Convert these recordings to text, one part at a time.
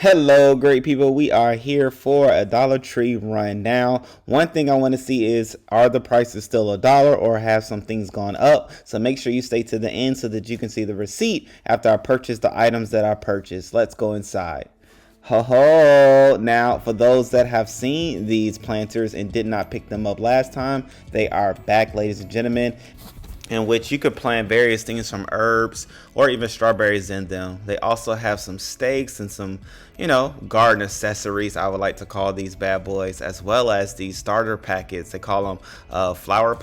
Hello, great people. We are here for a Dollar Tree run. Now, one thing I want to see is, are the prices still $1 or have some things gone up? So make sure you stay to the end so that you can see the receipt after I purchase the items that I purchased. Let's go inside. Ho ho! Now, for those that have seen these planters and did not pick them up last time, they are back, ladies and gentlemen, in which you could plant various things from herbs or even strawberries in them. They also have some stakes and some, garden accessories, I would like to call these bad boys, as well as these starter packets. They call them flower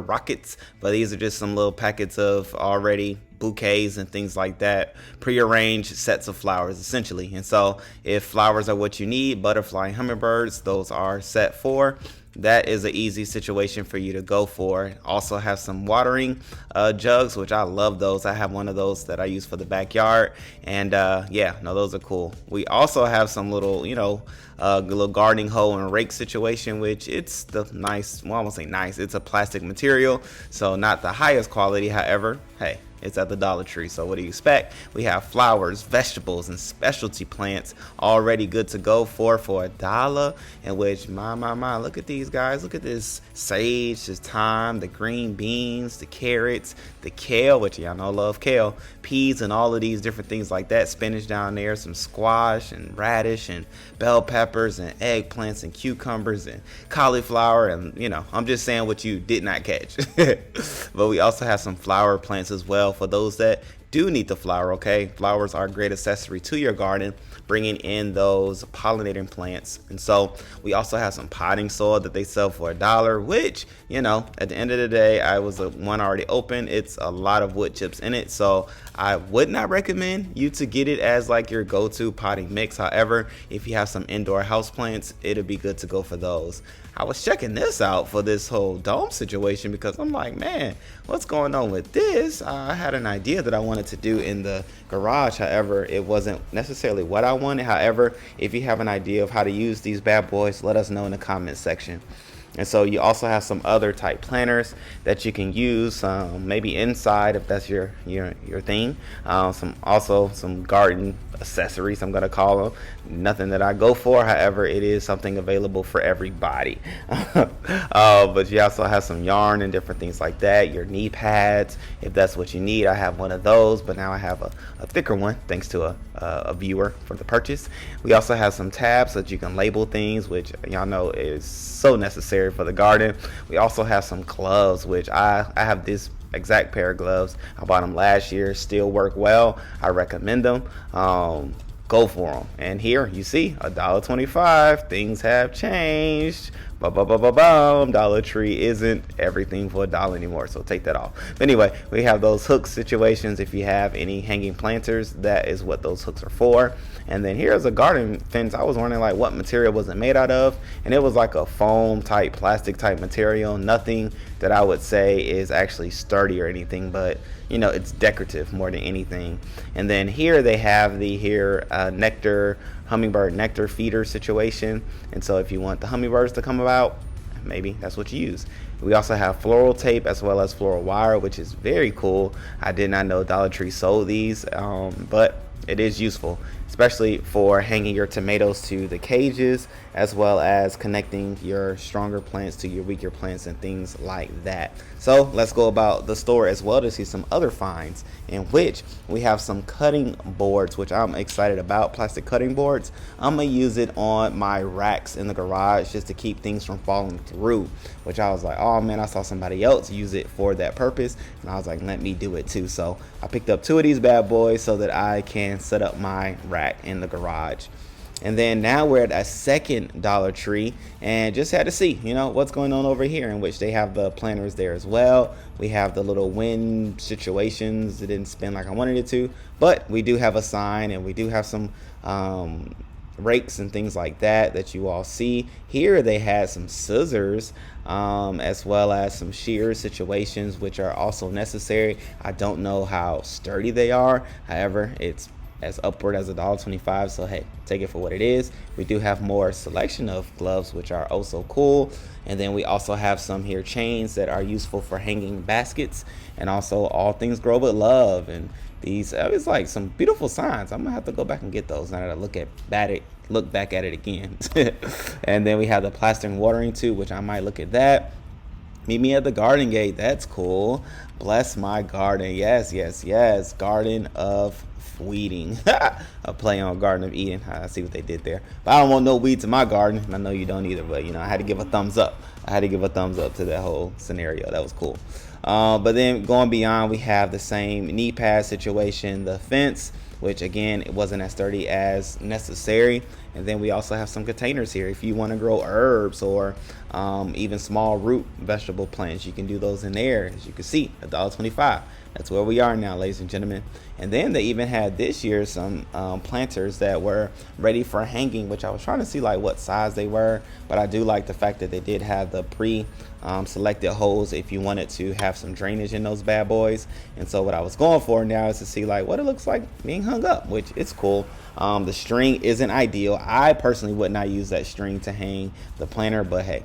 rockets, but these are just some little packets of already bouquets and things like that, prearranged sets of flowers essentially. And so if flowers are what you need, butterfly and hummingbirds, those are set for. That is an easy situation for you to go for. Also have some watering jugs, which I love those. I have one of those that I use for the backyard, and those are cool. We also have some little little gardening hoe and rake situation, which it's the nice, well, I won't say nice, it's a plastic material, so not the highest quality. However, hey, it's at the Dollar Tree, so what do you expect? We have flowers, vegetables, and specialty plants already good to go for $1. In which, my, look at these guys. Look at this sage, this thyme, the green beans, the carrots, the kale, which y'all know I love kale, peas, and all of these different things like that. Spinach down there, some squash and radish and bell peppers and eggplants and cucumbers and cauliflower, and I'm just saying what you did not catch. But we also have some flower plants as well for those that do need the flower. Okay, flowers are a great accessory to your garden, bringing in those pollinating plants. And so we also have some potting soil that they sell for $1, which at the end of the day, I was one already open. It's a lot of wood chips in it, so I would not recommend you to get it as like your go-to potting mix. However, if you have some indoor house plants, it'll be good to go for those. I was checking this out for this whole dome situation because I'm like, man, what's going on with this? I had an idea that I wanted to do in the garage. However, it wasn't necessarily what I wanted. However, if you have an idea of how to use these bad boys, let us know in the comment section. And so you also have some other type planters that you can use, maybe inside if that's your thing. Some garden accessories, I'm gonna call them. Nothing that I go for, however, it is something available for everybody. But you also have some yarn and different things like that. Your knee pads, if that's what you need. I have one of those, but now I have a thicker one thanks to a viewer for the purchase. We also have some tabs so that you can label things, which y'all know is so necessary for the garden. We also have some gloves, which I have this exact pair of gloves. I bought them last year, still work well. I recommend them. Go for them. And here you see $1.25. Things have changed. Dollar Tree isn't everything for $1 anymore, so take that off. But anyway, we have those hook situations. If you have any hanging planters, that is what those hooks are for. And then here's a garden fence. I was wondering like what material was it made out of, and it was like a foam type, plastic type material. Nothing that I would say is actually sturdy or anything, but it's decorative more than anything. And then here they have the nectar, hummingbird nectar feeder situation. And so if you want the hummingbirds to come about, maybe that's what you use. We also have floral tape as well as floral wire, which is very cool. I did not know Dollar Tree sold these, but it is useful, especially for hanging your tomatoes to the cages, as well as connecting your stronger plants to your weaker plants and things like that. So let's go about the store as well to see some other finds, in which we have some cutting boards, which I'm excited about. Plastic cutting boards. I'm gonna use it on my racks in the garage just to keep things from falling through, which I was like, oh man, I saw somebody else use it for that purpose, and I was like, let me do it too. So I picked up 2 of these bad boys so that I can set up my rack in the garage. And then now we're at a second Dollar Tree, and just had to see, what's going on over here, in which they have the planters there as well. We have the little wind situations. It didn't spin like I wanted it to, but we do have a sign, and we do have some rakes and things like that you all see. Here they had some scissors, as well as some shear situations, which are also necessary. I don't know how sturdy they are. However, it's as upward as $1.25, so hey, take it for what it is. We do have more selection of gloves, which are also cool. And then we also have some here chains that are useful for hanging baskets, and also all things grow with love. And these. It's like some beautiful signs. I'm gonna have to go back and get those now that I look back at it again. And then we have the plastic watering tube, which I might look at that. Meet me at the garden gate. That's cool. Bless my garden. Yes, yes, yes. Garden of weeding. A play on Garden of Eden. I see what they did there. But I don't want no weeds in my garden. I know you don't either, but you know, I had to give a thumbs up. I had to give a thumbs up to that whole scenario. That was cool. But then going beyond, we have the same knee pad situation, the fence, which again, it wasn't as sturdy as necessary. And then we also have some containers here. If you want to grow herbs or even small root vegetable plants, you can do those in there. As you can see, $1.25. That's where we are now, ladies and gentlemen. And then they even had this year some planters that were ready for hanging, which I was trying to see like what size they were. But I do like the fact that they did have the selected holes if you wanted to have some drainage in those bad boys. And so what I was going for now is to see like what it looks like being hung up, which is cool. The string isn't ideal. I personally would not use that string to hang the planter, but hey.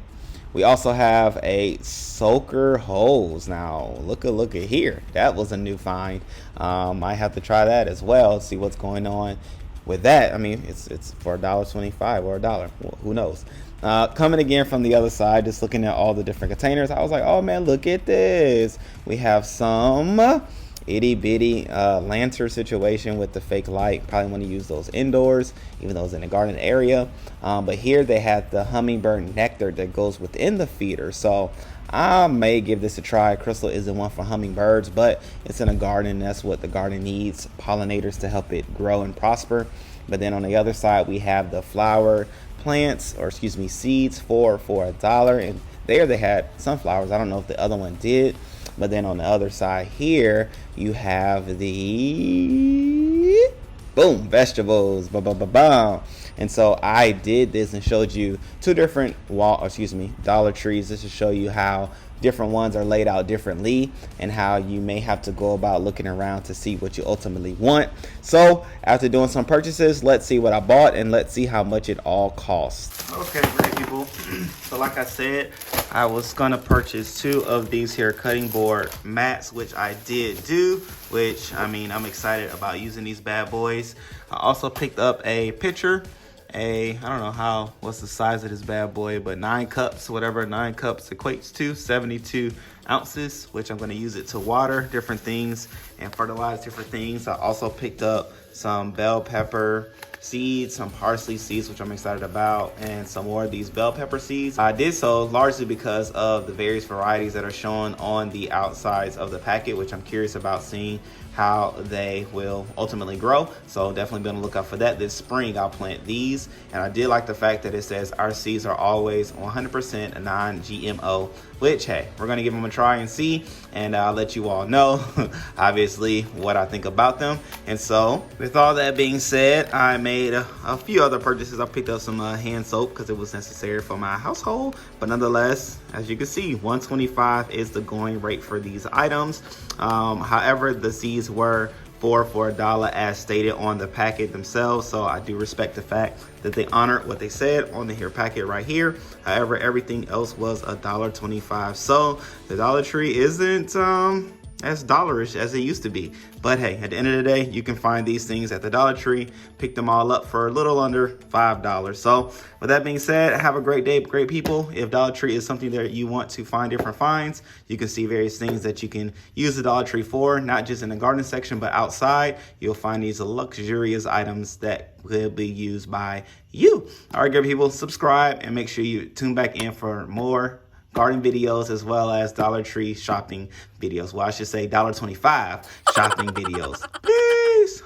We also have a soaker hose. Now look at here. That was a new find. I have to try that as well, see what's going on with that. I mean, it's for $1.25 or $1. Who knows? Coming again from the other side, just looking at all the different containers, I was like, oh man, look at this. We have some itty bitty lantern situation with the fake light. Probably want to use those indoors, even though it's in the garden area. But here they had the Hummingbird Nectar that goes within the feeder. So I may give this a try. Crystal isn't one for hummingbirds, but it's in a garden. That's what the garden needs, pollinators to help it grow and prosper. But then on the other side, we have the flower plants, or excuse me, seeds for $1. And there they had sunflowers. I don't know if the other one did. But then on the other side here, you have the boom vegetables. And so I did this and showed you two different Dollar Trees. This to show you how different ones are laid out differently and how you may have to go about looking around to see what you ultimately want. So after doing some purchases, let's see what I bought and let's see how much it all costs. Okay, great people. So like I said, I was gonna purchase 2 of these here cutting board mats, which I did do, which I mean, I'm excited about using these bad boys. I also picked up a pitcher. I don't know what's the size of this bad boy, but 9 cups, whatever 9 cups equates to, 72 ounces, which I'm going to use it to water different things and fertilize different things. I also picked up some bell pepper seeds, some parsley seeds, which I'm excited about, and some more of these bell pepper seeds. I did so largely because of the various varieties that are shown on the outsides of the packet, which I'm curious about seeing how they will ultimately grow. So definitely be on the lookout for that. This spring I'll plant these, and I did like the fact that it says our seeds are always 100% non-GMO, which hey, we're gonna give them a try and see, and I'll let you all know obviously what I think about them. And so with all that being said, I made a few other purchases. I picked up some hand soap because it was necessary for my household, but nonetheless, as you can see, $1.25 is the going rate for these items. However, the seeds were for $1 as stated on the packet themselves, so I do respect the fact that they honored what they said on the here packet right here. However, everything else was $1.25, so the Dollar Tree isn't as dollarish as it used to be. But hey, at the end of the day, you can find these things at the Dollar Tree. Pick them all up for a little under $5. So with that being said, have a great day, great people. If Dollar Tree is something that you want to find different finds, you can see various things that you can use the Dollar Tree for, not just in the garden section, but outside. You'll find these luxurious items that will be used by you. All right, great people, subscribe and make sure you tune back in for more garden videos as well as Dollar Tree shopping videos. Well, I should say $1.25 shopping videos. Peace.